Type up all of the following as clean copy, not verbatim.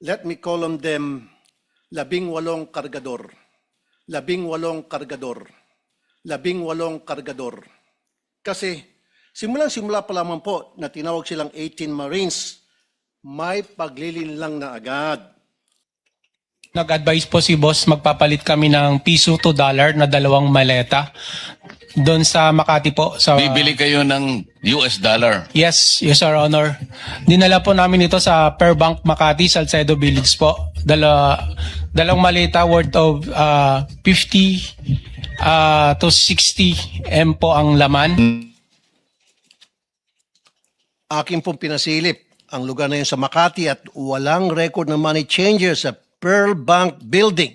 Let me call on them 18 kargador. 18 kargador. 18 kargador. Kasi simulang-simula pa lamang po na tinawag silang 18 Marines, may paglilinlang na agad. Nag-advise po si boss, magpapalit kami ng piso to dollar na 2 maleta doon sa Makati po. Sa, Bibili kayo ng US dollar. Yes, Your Honor. Dinala po namin ito sa Fairbank Makati, Salcedo Village po. Dalawang maleta worth of 50 to 60 M po ang laman. Akin pong pinasilip ang lugar na yun sa Makati at walang record ng money changer sa Pearl Bank Building.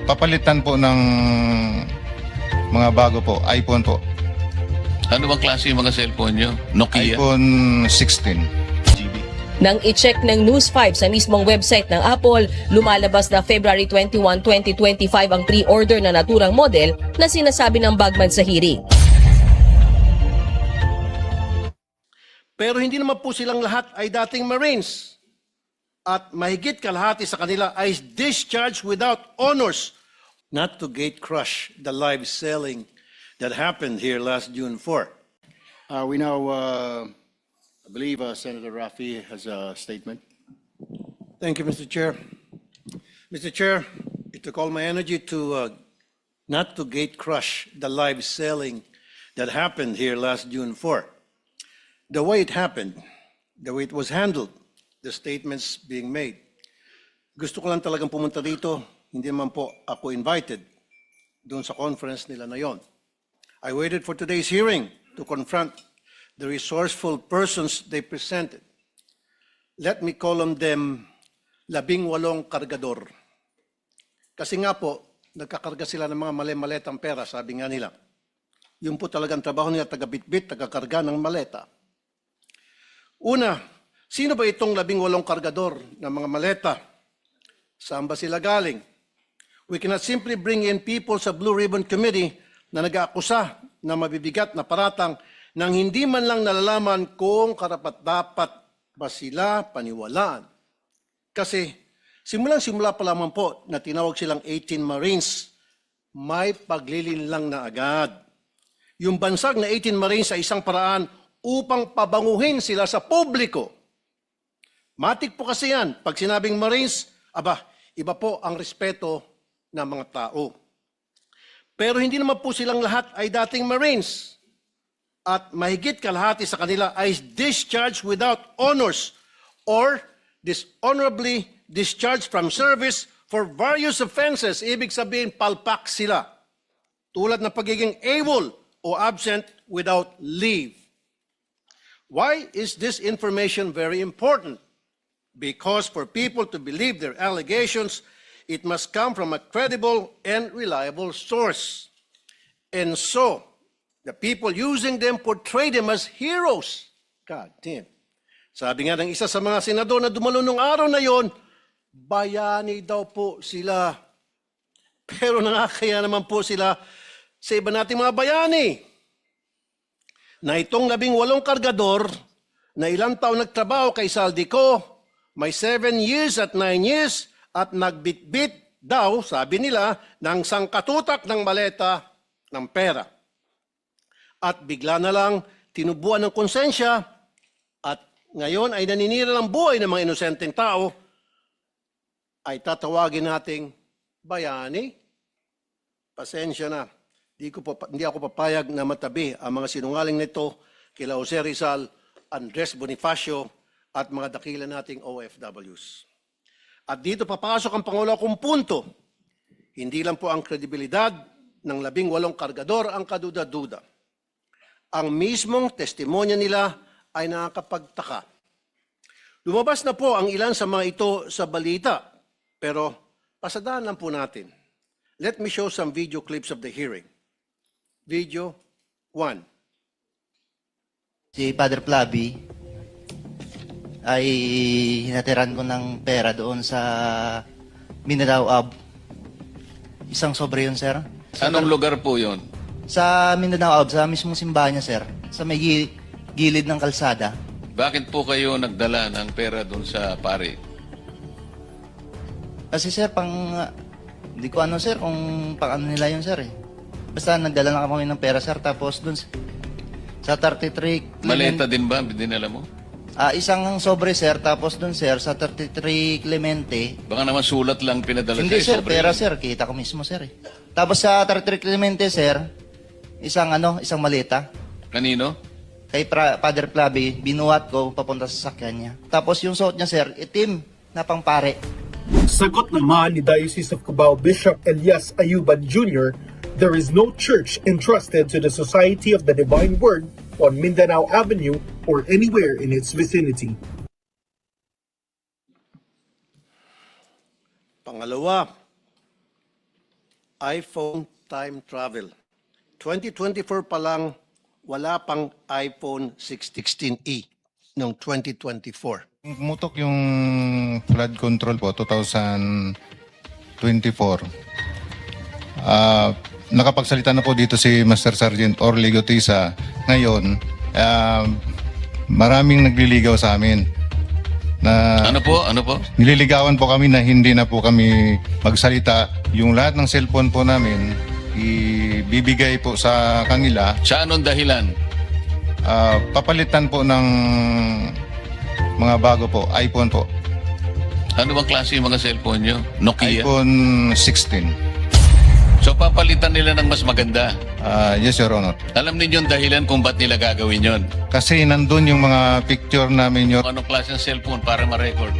Papalitan po ng mga bago po, iPhone po. Ano bang klase yung mga cellphone nyo? Nokia? iPhone 16 GB. Nang i-check ng News 5 sa mismong website ng Apple, lumalabas na February 21, 2025 ang pre-order na naturang model na sinasabi ng Bagman sa hearing. Pero hindi naman po silang lahat ay dating Marines. At mahigit kalahati sa kanila ay discharged without honors, not to gate crush the live selling that happened here last June 4. We now, I believe Senator Rafi has a statement. Thank you, Mr. Chair. Mr. Chair, it took all my energy to not to gate crush the live selling that happened here last June 4. The way it happened, the way it was handled, the statements being made. Gusto ko lang talagang pumunta dito, hindi naman po ako invited doon sa conference nila na yon. I waited for today's hearing to confront the resourceful persons they presented. Let me call on them 18 kargador. Kasi nga po, nagkakarga sila ng mga mali-maletang pera, sabi nga nila. Yun po talagang trabaho nila, taga-bitbit, taga-karga ng maleta. Una, sino ba itong 18 kargador ng mga maleta? Saan ba sila galing? We cannot simply bring in people sa Blue Ribbon Committee na nag-aakusa na mabibigat na paratang nang hindi man lang nalalaman kung karapat-dapat ba sila paniwalaan. Kasi simulang-simula pa lamang po na tinawag silang 18 Marines, may paglilinlang na agad. Yung bansag na 18 Marines sa isang paraan upang pabanguhin sila sa publiko. Matik po kasi yan. Pag sinabing Marines, iba po ang respeto ng mga tao. Pero hindi naman po silang lahat ay dating Marines. At mahigit kalahati sa kanila ay discharged without honors or dishonorably discharged from service for various offenses. Ibig sabihin, palpak sila. Tulad ng pagiging AWOL o absent without leave. Why is this information very important? Because for people to believe their allegations, it must come from a credible and reliable source. And so, the people using them portray them as heroes. God damn. Sabi nga ng isa sa mga senador na dumalo nung araw na yon, bayani daw po sila. Pero nakakaya naman po sila sa iba nating mga bayani. Na itong 18 kargador na ilang taon nagtrabaho kay Saldico, may 7 years at 9 years at nagbitbit daw, sabi nila, ng sangkatutak ng maleta ng pera. At bigla na lang tinubuan ng konsensya at ngayon ay naninira ng buhay ng mga inosenteng tao, ay tatawagin nating bayani. Pasensya na. Hindi ako papayag na matabi ang mga sinungaling nito kila Jose Rizal, Andres Bonifacio at mga dakila nating OFWs. At dito papasok ang Pangulo kong punto. Hindi lang po ang kredibilidad ng 18 kargador ang kaduda-duda. Ang mismong testimonya nila ay nakakapagtaka. Lumabas na po ang ilan sa mga ito sa balita, pero pasadaan lang po natin. Let me show some video clips of the hearing. Video 1. Si Father Flavi ay hinatiran ko ng pera doon sa Mindanao Ab. Isang sobre yun, sir. Anong lugar po yon? Sa Mindanao Ab, sa mismong simbahan niya, sir. Sa may gilid ng kalsada. Bakit po kayo nagdala ng pera doon sa pari? Kasi sir, hindi ko ano sir, kung pang ano nila yun sir eh. Basta nagdala na kami ng pera sir, tapos dun sa 33 Maleta din ba? Dinala mo? isang sobre sir, tapos dun sir, sa 33 Clemente, Baka naman sulat lang pinadala hindi sa'yo, sir, sobre pera lang. sir, kita ko mismo sir eh. Tapos sa 33 Clemente sir, isang maleta. Kanino? Kay Father Clavi, binuhat ko papunta sa sakyan niya. Tapos yung suot niya sir, itim na pangpare. Sagot naman ni Diocese of Cubao Bishop Elias Ayuban Jr., there is no church entrusted to the Society of the Divine Word on Mindanao Avenue or anywhere in its vicinity. Pangalawa, iPhone time travel. 2024 pa lang, wala pang iPhone 16e noong 2024. Pumutok yung flood control po, 2024. Nakapagsalita na po dito si Master Sergeant Orly Gotisa. Ngayon, maraming nagliligaw sa amin. Ano po? Nililigawan po kami na hindi na po kami magsalita. Yung lahat ng cellphone po namin, ibibigay po sa kanila. Sa anong dahilan? Papalitan po ng mga bago po, iPhone po. Ano bang klase yung mga cellphone nyo? Nokia? iPhone 16. So papalitan nila ng mas maganda. Yes, Your Honor. Alam ninyo yung dahilan kung ba't nila gagawin yon? Kasi nandun yung mga picture namin, Your Anong klase ng cellphone para ma-record?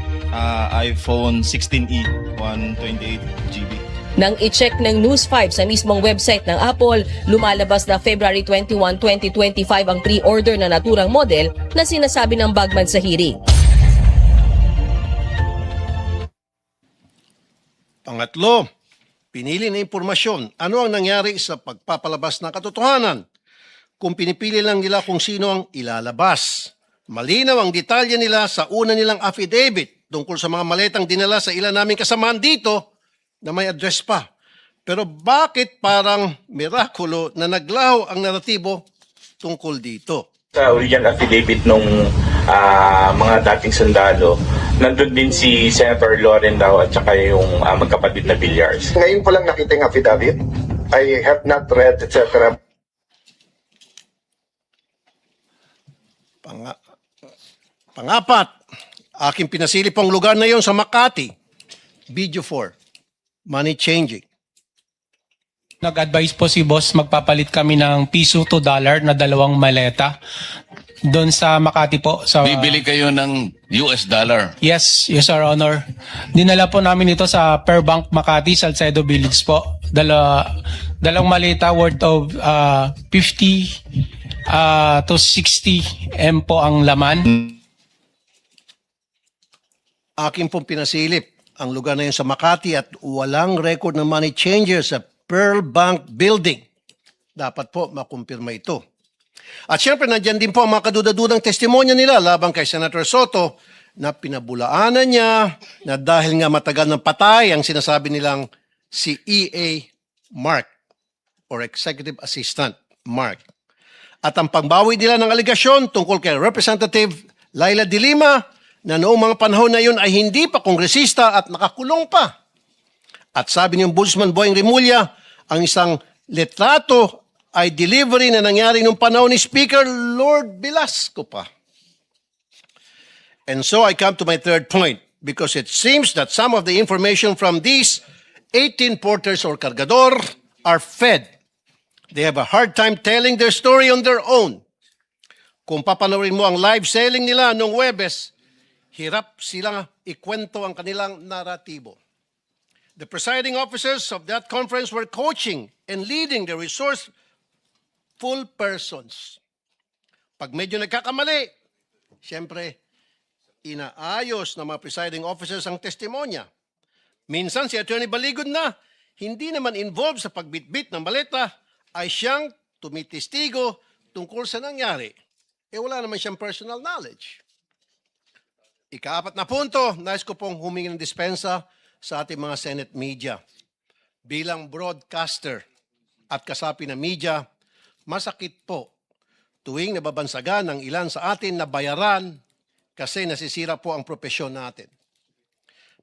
iPhone 16e, 128 GB. Nang i-check ng News 5 sa mismong website ng Apple, lumalabas na February 21, 2025 ang pre-order na naturang model na sinasabi ng Bagman sa hearing. Pangatlo, pinili na impormasyon. Ano ang nangyari sa pagpapalabas ng katotohanan? Kung pinipili lang nila kung sino ang ilalabas. Malinaw ang detalye nila sa una nilang affidavit tungkol sa mga maletang dinala sa ilan naming kasamahan dito na may address pa. Pero bakit parang mirakulo na naglaho ang naratibo tungkol dito? Sa original affidavit nung mga dating sundalo, nandun din si Senator Loren daw at saka yung magkapatid na Villars. Ngayon ko lang nakita yung affidavit. I have not read, etc. Pangapat, aking pinasilip ang lugar na yon sa Makati. Video 4. Money changing. Nag-advise po si boss, magpapalit kami ng piso to dollar na 2 maleta doon sa Makati po. Bibili kayo ng US dollar. Yes, Your Honor. Dinala po namin ito sa Perbank Makati, Salcedo Village po. Dalawang maleta worth of 50 to 60 M po ang laman. Aking pong pinasilip ang lugar na yun sa Makati at walang record ng money changer sa Pearl Bank Building. Dapat po makumpirma ito. At syempre, nandyan din po ang mga kadudadudang testimonya nila laban kay Senator Soto na pinabulaanan niya na dahil nga matagal ng patay ang sinasabi nilang si EA Mark or Executive Assistant Mark. At ang pangbawi nila ng aligasyon tungkol kay Representative Laila de Lima na noong mga panahon na yun ay hindi pa kongresista at nakakulong pa. At sabi ni Ombudsman Boying Remulla, ang isang litrato ay delivery na nangyari noong panahon ni Speaker Lord Velasco pa. And so I come to my third point because it seems that some of the information from these 18 porters or cargador are fed. They have a hard time telling their story on their own. Kung papanoorin mo ang live selling nila noong Huwebes, hirap silang ikwento ang kanilang naratibo. The presiding officers of that conference were coaching and leading the resourceful persons. Pag medyo nagkakamali, siyempre, inaayos ng mga presiding officers ang testimonya. Minsan si Attorney Baligod na, hindi naman involved sa pagbitbit ng maleta, ay siyang tumitistigo tungkol sa nangyari. Wala naman siyang personal knowledge. Ika-4 na punto, nais ko pong humingi ng dispensa sa ating mga Senate media. Bilang broadcaster at kasapi ng media, masakit po tuwing nababansagan ng ilan sa atin na bayaran kasi nasisira po ang propesyon natin.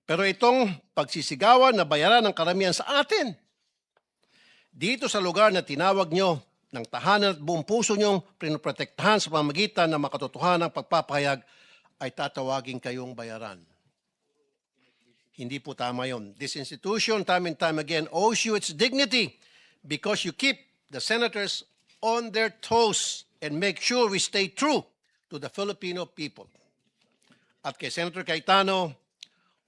Pero itong pagsisigawan na bayaran ng karamihan sa atin, dito sa lugar na tinawag nyo ng tahanan at buong puso nyong pinoprotektahan sa pamamagitan ng makatotohanan ng pagpapahayag, ay tatawagin kayong bayaran. Hindi po tama yon. This institution, time and time again, owes you its dignity because you keep the senators on their toes and make sure we stay true to the Filipino people. At kay Senator Cayetano,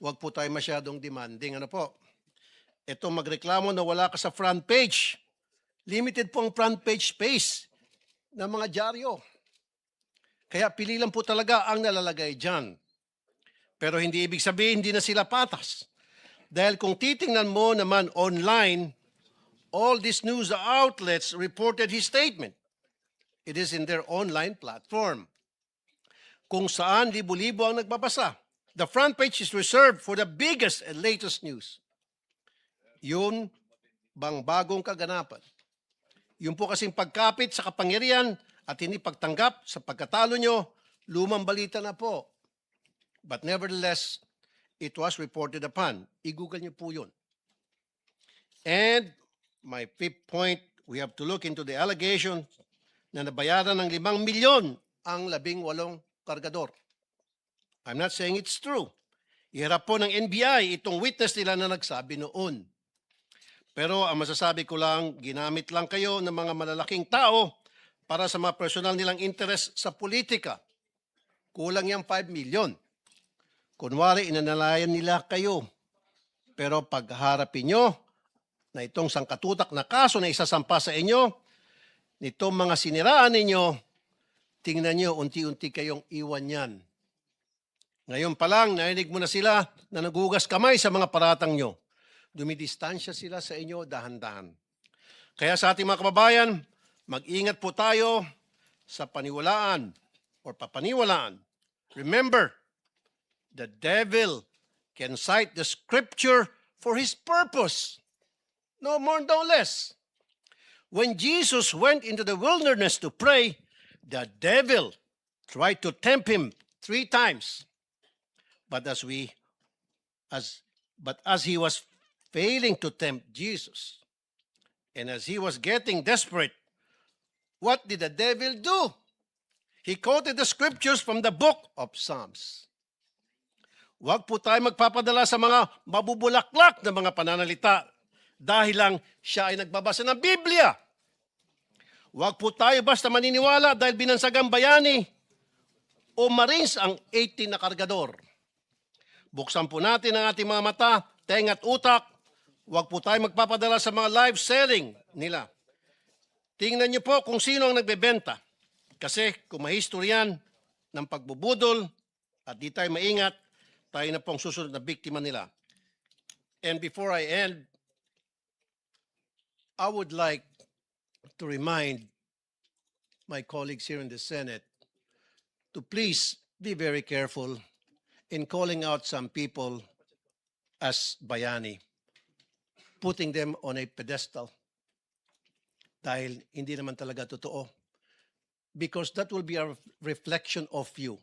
huwag po tayo masyadong demanding. Ano po? Ito magreklamo na wala ka sa front page. Limited po ang front page space ng mga dyaryo. Kaya pili lang po talaga ang nalalagay dyan. Pero hindi ibig sabihin hindi na sila patas. Dahil kung titingnan mo naman online, all these news outlets reported his statement. It is in their online platform. Kung saan libo-libo ang nagbabasa. The front page is reserved for the biggest and latest news. Yun bang bagong kaganapan? Yun po kasing pagkapit sa kapangyarihan at hindi pagtanggap sa pagkatalo nyo, lumang balita na po. But nevertheless, it was reported upon. I-google nyo po yun. And my fifth point, we have to look into the allegation na nabayaran ng 5 milyon ang 18 kargador. I'm not saying it's true. Iharap po ng NBI itong witness nila na nagsabi noon. Pero ang masasabi ko lang, ginamit lang kayo ng mga malalaking tao para sa mga personal nilang interest sa politika. Kulang yung 5 million. Kunwari, inanalayan nila kayo. Pero pagharapin nyo na itong sangkatutak na kaso na isasampa sa inyo, nitong mga siniraan ninyo, tingnan nyo, unti-unti kayong iwan yan. Ngayon pa lang, narinig mo na sila na nagugas kamay sa mga paratang nyo. Dumidistansya sila sa inyo dahan-dahan. Kaya sa ating mga kababayan, mag-ingat po tayo sa paniwalaan or papaniwalaan. Remember, the devil can cite the scripture for his purpose. No more, no less. When Jesus went into the wilderness to pray, the devil tried to tempt him 3 times. But as he was failing to tempt Jesus, and as he was getting desperate, what did the devil do? He quoted the scriptures from the book of Psalms. Huwag po tayo magpapadala sa mga mabubulaklak na mga pananalita dahil lang siya ay nagbabasa ng Biblia. Huwag po tayo basta maniniwala dahil binansagang bayani o Marines ang 18 na kargador. Buksan po natin ang ating mga mata, tenga at utak. Huwag po tayo magpapadala sa mga live selling nila. Tingnan niyo po kung sino ang nagbebenta. Kasi kung may history yan ng pagbubudol at di tayo maingat, tayo na pong susunod na biktima nila. And before I end, I would like to remind my colleagues here in the Senate to please be very careful in calling out some people as bayani, putting them on a pedestal dahil hindi naman talaga totoo. Because that will be a reflection of you.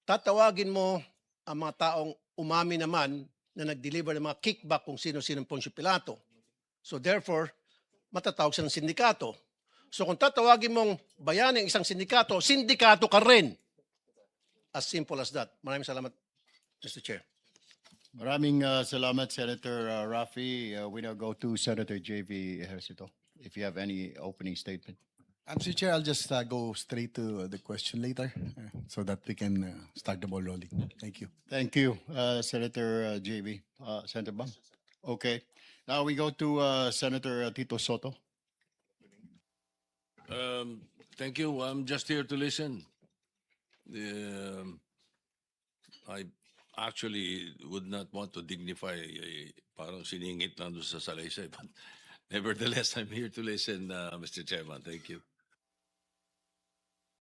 Tatawagin mo ang mga taong umami naman na nag-deliver ng mga kickback kung sino-sino Poncio Pilato. So therefore, matatawag siya ng sindikato. So kung tatawagin mong bayani ang isang sindikato, sindikato ka rin. As simple as that. Maraming salamat, Mr. Chair. Maraming salamat, Senator Rafi. We now go to Senator J.V. Ejercito, if you have any opening statement. Mr. Chair, I'll just go straight to the question later so that we can start the ball rolling. Thank you. Thank you, Senator J.V. Senator Bang. Okay. Now we go to Senator Tito Soto. Thank you. I'm just here to listen. I actually would not want to dignify parang siningit lang doon sa salaysay, but nevertheless, I'm here to listen, Mr. Chairman. Thank you.